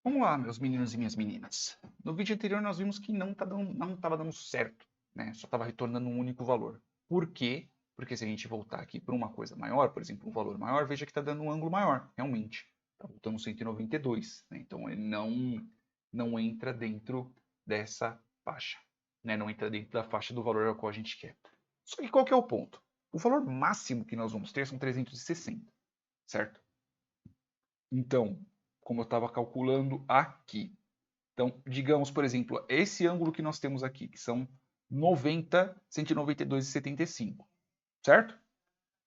Vamos lá, meus meninos e minhas meninas. No vídeo anterior nós vimos que não estava dando certo, né? Só estava retornando um único valor. Por quê? Porque se a gente voltar aqui para uma coisa maior, por exemplo, um valor maior, veja que está dando um ângulo maior, realmente. Está voltando 192, né? Então ele não entra dentro dessa faixa, né? Não entra dentro da faixa do valor ao qual a gente quer. Só que qual que é o ponto? O valor máximo que nós vamos ter são 360, certo? Então, como eu estava calculando aqui. Então, digamos, por exemplo, esse ângulo que nós temos aqui, que são 90, 192 e 75, certo?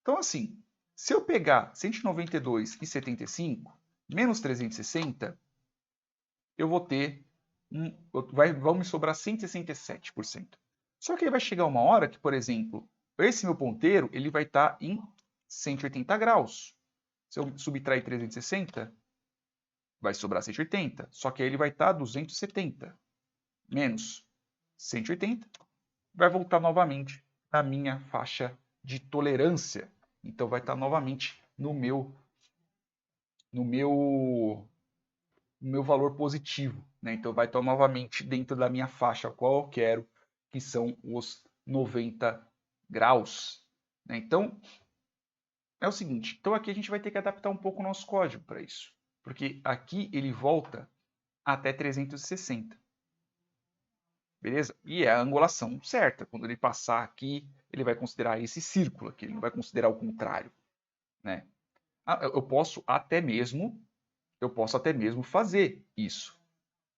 Então, assim, se eu pegar 192 e 75 menos 360, eu vou ter vão me sobrar 167%. Só que aí vai chegar uma hora que, por exemplo, esse meu ponteiro ele vai estar em 180 graus. Se eu subtrair 360, vai sobrar 180. Só que aí ele vai estar 270 menos 180, vai voltar novamente na minha faixa de tolerância. Então vai estar novamente no meu valor positivo, né? Então vai estar novamente dentro da minha faixa qual eu quero, que são os 90 graus, né? Então é o seguinte, então aqui a gente vai ter que adaptar um pouco o nosso código para isso, porque aqui ele volta até 360. Beleza? E é a angulação certa. Quando ele passar aqui, ele vai considerar esse círculo aqui, ele não vai considerar o contrário, né? Eu posso até mesmo fazer isso.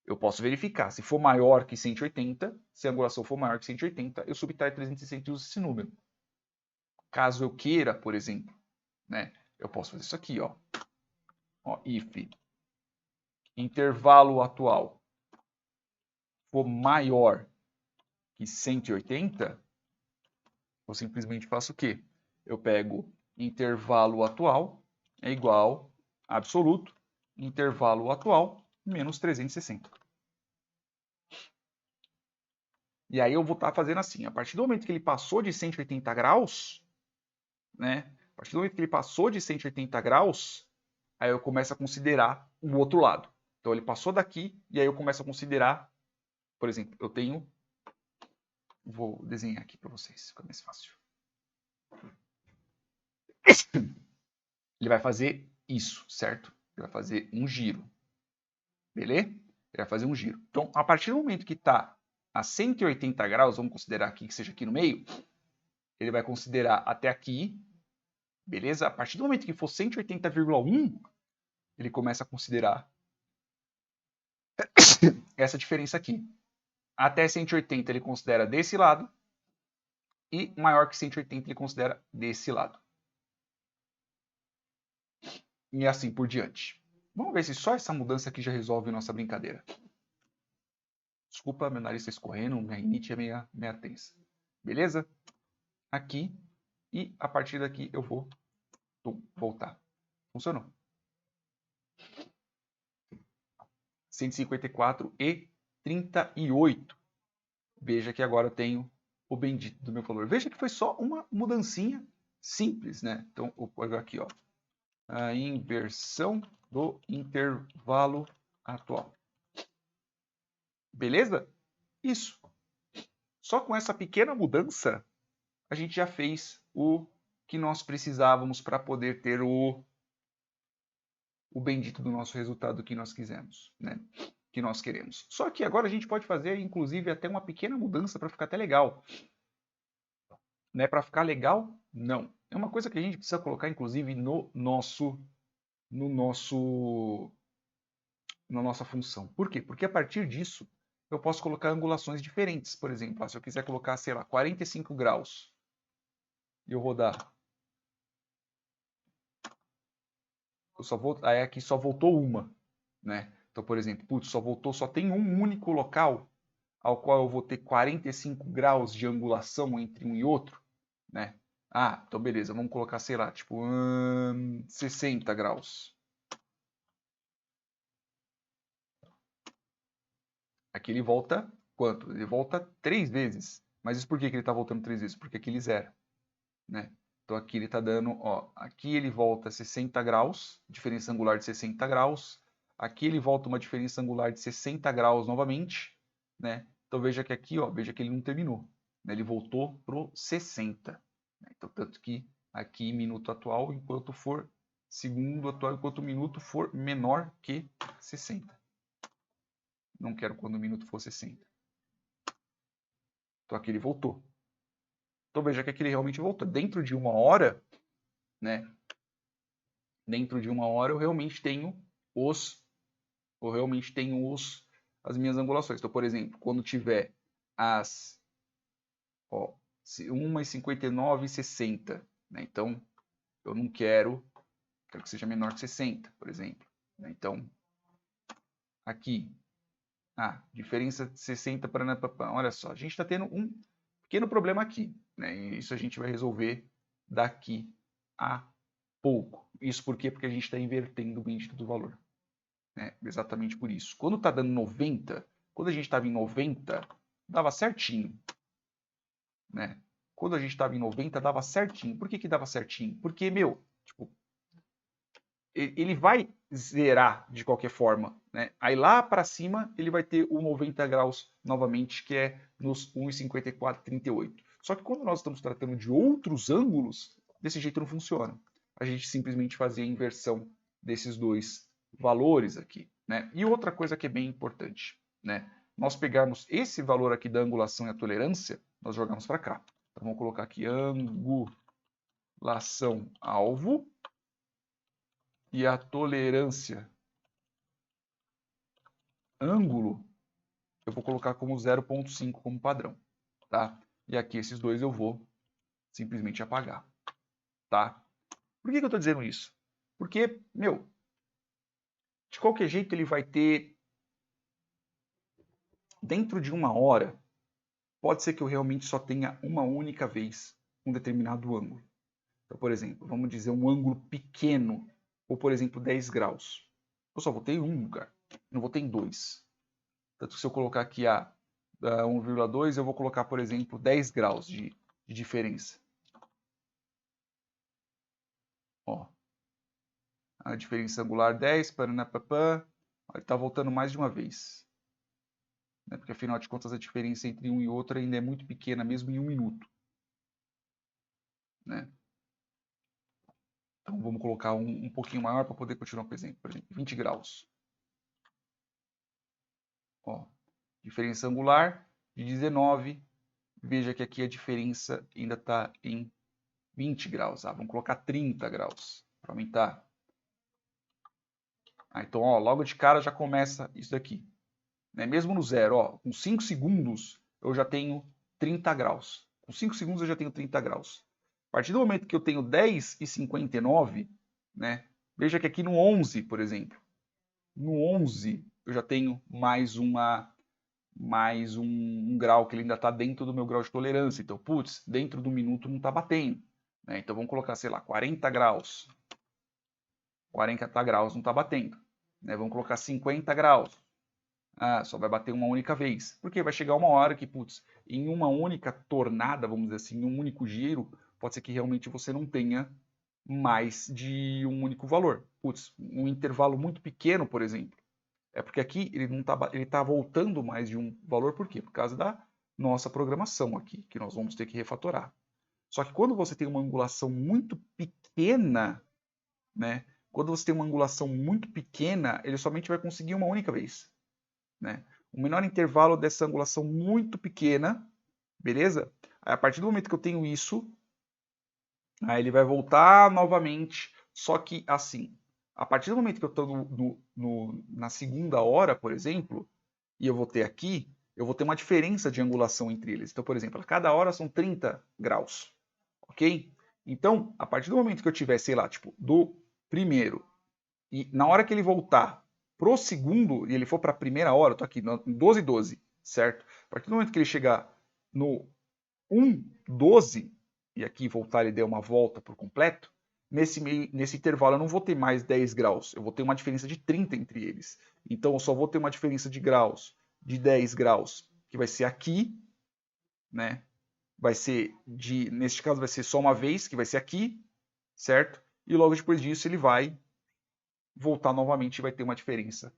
Eu posso verificar. Se for maior que 180, se a angulação for maior que 180, eu subtraio 360 e uso esse número. Caso eu queira, por exemplo, né? Eu posso fazer isso aqui, if intervalo atual for maior que 180, eu simplesmente faço o quê? Eu pego intervalo atual é igual a absoluto, intervalo atual menos 360. E aí eu vou estar fazendo assim, a partir do momento que ele passou de 180 graus, né? A partir do momento que ele passou de 180 graus, aí eu começo a considerar o outro lado. Então ele passou daqui e aí eu começo a considerar, por exemplo, eu tenho, vou desenhar aqui para vocês, fica mais fácil. Ele vai fazer isso, certo? Ele vai fazer um giro. Beleza? Ele vai fazer um giro. Então, a partir do momento que está a 180 graus, vamos considerar aqui que seja aqui no meio, ele vai considerar até aqui, beleza? A partir do momento que for 180,1, ele começa a considerar essa diferença aqui. Até 180 ele considera desse lado e maior que 180 ele considera desse lado. E assim por diante. Vamos ver se só essa mudança aqui já resolve nossa brincadeira. Desculpa, meu nariz está escorrendo, minha rinite é meia tensa. Beleza? Aqui. E a partir daqui eu vou voltar. Funcionou. 154 e 38. Veja que agora eu tenho o bendito do meu valor. Veja que foi só uma mudancinha simples, né? Então, eu vou pegar aqui, ó, a inversão do intervalo atual. Beleza? Isso. Só com essa pequena mudança, a gente já fez o que nós precisávamos para poder ter o bendito do nosso resultado que nós quisemos, né? Que nós queremos. Só que agora a gente pode fazer, inclusive, até uma pequena mudança para ficar até legal. Né? Para ficar legal? Não. É uma coisa que a gente precisa colocar, inclusive, na nossa função. Por quê? Porque a partir disso eu posso colocar angulações diferentes. Por exemplo, se eu quiser colocar, sei lá, 45 graus e eu rodar, aí aqui só voltou uma, né? Então, por exemplo, putz, só tem um único local ao qual eu vou ter 45 graus de angulação entre um e outro, né? Ah, então beleza, vamos colocar, sei lá, tipo, 60 graus. Aqui ele volta quanto? Ele volta 3 vezes. Mas isso por que ele está voltando 3 vezes? Porque aqui ele zera, né? Então aqui ele está dando, ó, aqui ele volta 60 graus, diferença angular de 60 graus, Aqui ele volta uma diferença angular de 60 graus novamente, né? Então veja que aqui, ó, veja que ele não terminou, né? Ele voltou pro 60. Né? Então tanto que aqui minuto atual, enquanto for segundo atual, enquanto o minuto for menor que 60. Não quero quando o minuto for 60. Então aqui ele voltou. Então veja que aqui ele realmente voltou. Dentro de uma hora, né? Dentro de uma hora eu realmente tenho as minhas angulações. Então, por exemplo, quando tiver as 1h59 e 60, né? Então, eu não quero que seja menor que 60, por exemplo. Né? Então, aqui, diferença de 60 para... Olha só, a gente está tendo um pequeno problema aqui. Né? E isso a gente vai resolver daqui a pouco. Isso por quê? Porque a gente está invertendo o índice do valor. Né? Exatamente por isso. Quando está dando 90, quando a gente estava em 90, dava certinho. Né? Quando a gente estava em 90, dava certinho. Por que que dava certinho? Porque, tipo, ele vai zerar de qualquer forma. Né? Aí lá para cima, ele vai ter o 90 graus novamente, que é nos 1,5438. Só que quando nós estamos tratando de outros ângulos, desse jeito não funciona. A gente simplesmente fazia a inversão desses dois valores aqui. Né? E outra coisa que é bem importante, né? Nós pegarmos esse valor aqui da angulação e a tolerância, nós jogamos para cá. Então vamos colocar aqui angulação alvo e a tolerância ângulo, eu vou colocar como 0,5 como padrão. Tá? E aqui esses dois eu vou simplesmente apagar. Tá? Por que eu estou dizendo isso? Porque, de qualquer jeito ele vai ter, dentro de uma hora, pode ser que eu realmente só tenha uma única vez um determinado ângulo. Então, por exemplo, vamos dizer um ângulo pequeno, ou por exemplo 10 graus. Eu só vou ter em um lugar, não vou ter em dois. Tanto que se eu colocar aqui a 1,2, eu vou colocar, por exemplo, 10 graus de diferença. Ó, a diferença angular 10, paranapapã, ele está voltando mais de uma vez. Né? Porque afinal de contas a diferença entre um e outro ainda é muito pequena, mesmo em um minuto. Né? Então vamos colocar um pouquinho maior para poder continuar com o exemplo. Por exemplo, 20 graus. Ó, diferença angular de 19. Veja que aqui a diferença ainda está em 20 graus. Vamos colocar 30 graus para aumentar. Então, ó, logo de cara já começa isso daqui. Né? Mesmo no zero, ó, com 5 segundos eu já tenho 30 graus. Com 5 segundos eu já tenho 30 graus. A partir do momento que eu tenho 10,59, né? Veja que aqui no 11, por exemplo, no 11 eu já tenho mais um grau que ele ainda está dentro do meu grau de tolerância. Então, putz, dentro do minuto não está batendo. Né? Então vamos colocar, sei lá, 40 graus. 40 graus não está batendo. Né? Vamos colocar 50 graus. Só vai bater uma única vez. Porque vai chegar uma hora que, putz, em uma única tornada, vamos dizer assim, em um único giro, pode ser que realmente você não tenha mais de um único valor. Putz, um intervalo muito pequeno, por exemplo. É porque aqui ele está voltando mais de um valor, por quê? Por causa da nossa programação aqui, que nós vamos ter que refatorar. Só que quando você tem uma angulação muito pequena, né? Quando você tem uma angulação muito pequena, ele somente vai conseguir uma única vez. Né? O menor intervalo dessa angulação muito pequena, beleza? Aí, a partir do momento que eu tenho isso, aí ele vai voltar novamente, só que assim, a partir do momento que eu estou na segunda hora, por exemplo, e eu vou ter aqui, eu vou ter uma diferença de angulação entre eles. Então, por exemplo, a cada hora são 30 graus, ok? Então, a partir do momento que eu tiver, sei lá, tipo, do primeiro, e na hora que ele voltar pro segundo, e ele for para a primeira hora, eu tô aqui no 12:12, certo? A partir do momento que ele chegar no 1:12, e aqui voltar ele deu uma volta por completo, nesse intervalo eu não vou ter mais 10 graus, eu vou ter uma diferença de 30 entre eles. Então eu só vou ter uma diferença de graus, de 10 graus, que vai ser aqui, né? Vai ser neste caso vai ser só uma vez, que vai ser aqui, certo? E logo depois disso ele vai voltar novamente vai ter uma diferença,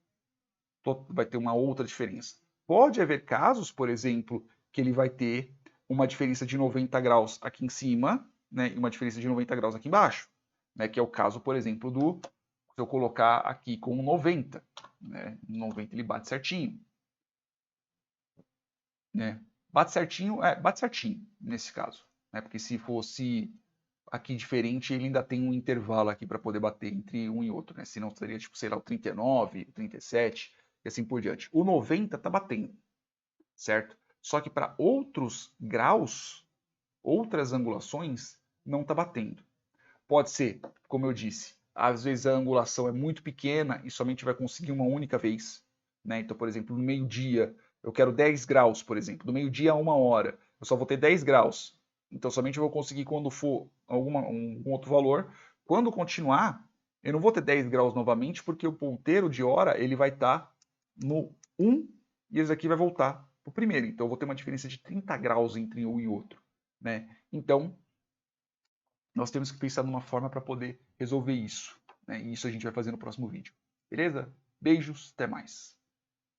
vai ter uma outra diferença. Pode haver casos, por exemplo, que ele vai ter uma diferença de 90 graus aqui em cima, né, e uma diferença de 90 graus aqui embaixo, né, que é o caso, por exemplo, se eu colocar aqui com 90, né, 90 ele bate certinho, né, bate certinho nesse caso, né, porque se fosse aqui diferente, ele ainda tem um intervalo aqui para poder bater entre um e outro, né? Senão seria tipo, sei lá, o 39, o 37 e assim por diante. O 90 está batendo, certo? Só que para outros graus, outras angulações, não está batendo. Pode ser, como eu disse, às vezes a angulação é muito pequena e somente vai conseguir uma única vez, né? Então, por exemplo, no meio-dia, eu quero 10 graus, por exemplo, do meio-dia a 1 hora, eu só vou ter 10 graus. Então, somente vou conseguir quando for um outro valor. Quando continuar, eu não vou ter 10 graus novamente, porque o ponteiro de hora ele vai estar no 1 e esse aqui vai voltar para o primeiro. Então, eu vou ter uma diferença de 30 graus entre um e outro, né? Então, nós temos que pensar numa forma para poder resolver isso, né? E isso a gente vai fazer no próximo vídeo. Beleza? Beijos, até mais.